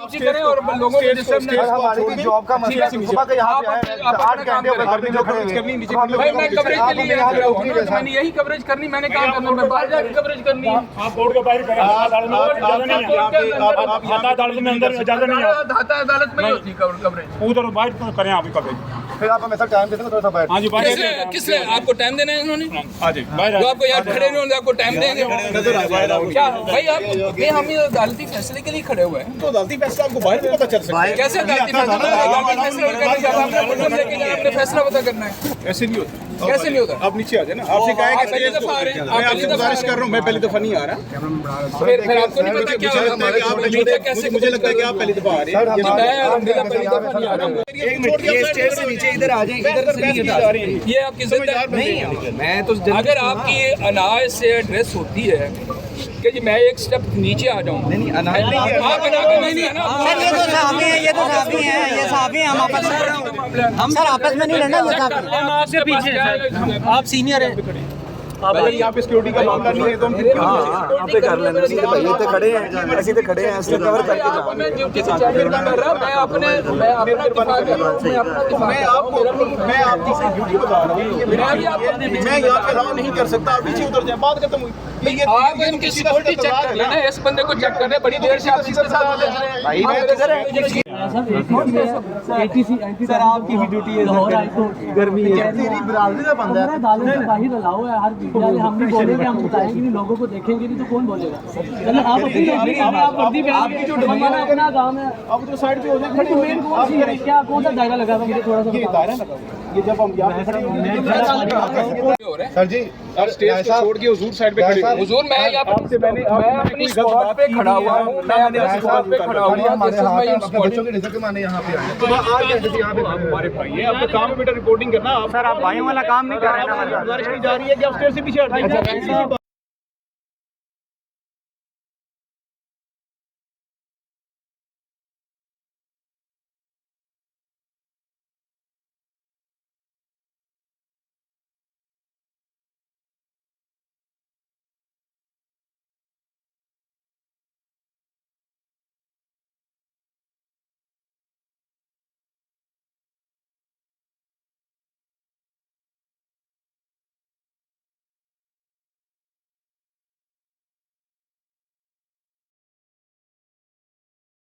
वापसी करें और लोगों को डिस्टर्ब नहीं। हमारी जॉब का मसला है, सुबह के यहाँ पे आए 8 घंटे हो गए गर्मी में खड़े हुए। भाई मैं कवरेज के लिए यहाँ खड़ा हुआ हूँ ना, मैंने यही कवरेज करनी, मैंने कहा करना, मैं बाहर जाकर कवरेज करनी है। आप बोर्ड के बाहर करें, अदालत में अंदर इजाजत नहीं है, धाता अदालत में ही होती कवरेज, उधर बाहर करें आप कवरेज। फिर आप हमें टाइम देते थोड़ा सा बैठ। हाँ जी, किसने आपको टाइम देना है इन्होंने? जो आपको याद खड़े नहीं होंगे आपको टाइम देंगे क्या भाई? आप ये हम अदालती फैसले के लिए खड़े हुए हैं, तो अदालती फैसला आपको बाहर भी पता चल सकता है। कैसे अदालती फैसला आपने फैसला पता करना है? ऐसे नहीं होता, कैसे नहीं होता? आप नीचे आ जाए ना, आपसे कहा है कि पहली दफा आ रहे हैं, मैं आपसे गुजारिश कर रहा हूँ, मैं पहली दफा नहीं आ रहा। फिर आपको नहीं पता क्या होगा? मुझे लगता है कि आप पहली दफा आ रहे हैं। ये स्टेज से नीचे इधर आ जाए, इधर से नहीं हटा रहे हैं। ये आपकी जिम्मेदारी नहीं। मैं तो अगर आपकी अनाज से एड्रेस होती है कि जी मैं एक स्टेप नीचे आ जाऊँ, नहीं अनाज नहीं है। आप बना के नहीं है ना सर, ये तो साफी है, ये तो साफी है, ये साफी है। हम आपस में, हम सर आपस में नहीं लड़ना, ये साफी है। हम आपसे पीछे हैं, आप सीनियर हैं। अगर यहाँ पे सिक्योरिटी का मामला नहीं है तो हम आप पे कर लेना, सीधे भाई तो खड़े हैं, ऐसे तो खड़े हैं, ऐसे कवर करके जाओ। मैं ड्यूटी से चैलेंज नहीं कर रहा, मैं अपना दिफा कर रहा हूं, मैं अपना दिफा मैं आपकी ड्यूटी बता रहा हूँ। मैं यहाँ पे अलाउ नहीं कर सकता, आप पीछे उतर जाए, बात खत्म हुई। आप इनकी सिक्योरिटी चेक कर लेना, इस बंदे को चेक करने बड़ी देर से आप इसके साथ हो जा रहे हैं। सर आपकी भी ड्यूटी है, गर्मी है, तेरी बराबरी का बंदा है। हम भी बोलेंगे, हम बताएंगे नहीं, लोगों को देखेंगे नहीं तो कौन बोलेगा? मतलब आप आपकी जो डिमांड अपना काम है, अब तो साइड पे हो जाए, मेन कौन सी है, क्या कौन सा दायरा लगा हुआ, मुझे थोड़ा सा बताओ। दायरा लगा हुआ है। ये जब हम यहाँ पे खड़े होंगे सर जी आप स्टेज को छोड़ के हुजूर साइड पे खड़े हुए। हुजूर मैं अपनी स्पॉट पे खड़ा हुआ हूँ, मैं अपनी स्पॉट पे खड़ा हुआ हूँ। हमारे हाथ अपने बच्चों के रिजल्ट माने यहाँ पे आए। तो 8 घंटे से यहाँ पे हमारे भाई है, आपका काम है बेटा रिपोर्टिंग करना। सर आप भाइयों वाला काम नहीं कर रहे हैं ना। गुजारिश की जा रही है कि आप स्टेज से पीछे हट जाइए।